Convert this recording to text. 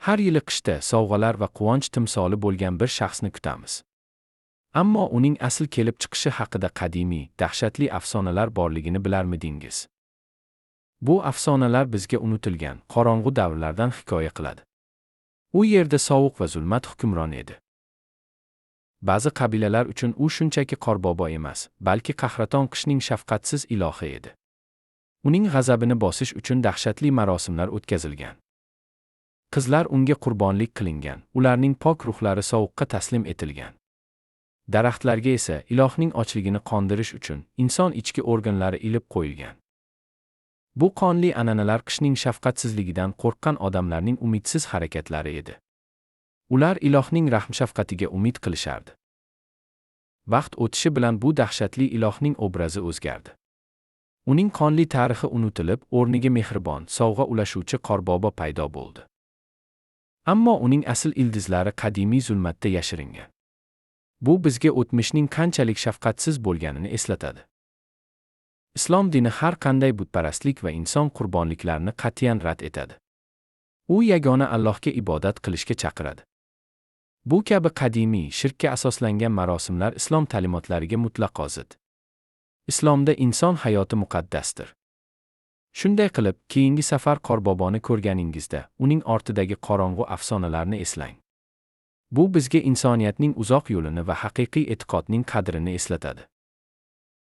Har yili qishda sovg'alar va quvonch timsoli bo'lgan bir shaxsni kutamiz. Ammo uning asl kelib chiqishi haqida qadimiy, dahshatli afsonalar borligini bilarmidingiz? Bu afsonalar bizga unutilgan, qorong'u davrlardan hikoya qiladi. U yerda sovuq va zulmat hukmron edi. Ba'zi qabilalar uchun u shunchaki qorbobo emas, balki qahraton qishning shafqatsiz ilohi edi. Uning g'azabini bosish uchun dahshatli marosimlar o'tkazilgan. Qizlar unga qurbonlik qilingan, ularning pok ruhlari sovuqqa taslim etilgan. Daraxtlarga esa ilohning ochligini qondirish uchun inson ichki organlari ilib qo'yilgan. Bu qonli an'analar qishning shafqatsizligidan qo'rqqan odamlarning umidsiz harakatlari edi. Ular ilohning rahm-shafqatiga umid qilishardi. Vaqt o'tishi bilan bu dahshatli ilohning obrazi o'zgardi. Uning qonli tarixi unutilib, o'rniga mehribon, sovg'a ulashuvchi qorbobo paydo bo'ldi. Ammo uning asl ildizlari qadimiy zulmatda yashiringan. Bu bizga o'tmishning qanchalik shafqatsiz bo'lganini eslatadi. Islom dini har qanday butparastlik va inson qurbonliklarini qat'iyan rad etadi. U yagona Allohga ibodat qilishga chaqiradi. Bu kabi qadimiy, shirkka asoslangan marosimlar islom ta'limotlariga mutlaqo zid. Islomda inson hayoti muqaddasdir. Shunday qilib, keyingi safar qorboboni ko'rganingizda, uning ortidagi qorong'u afsonalarni eslang. Bu bizga insoniyatning uzoq yo'lini va haqiqiy e'tiqodning qadrini eslatadi.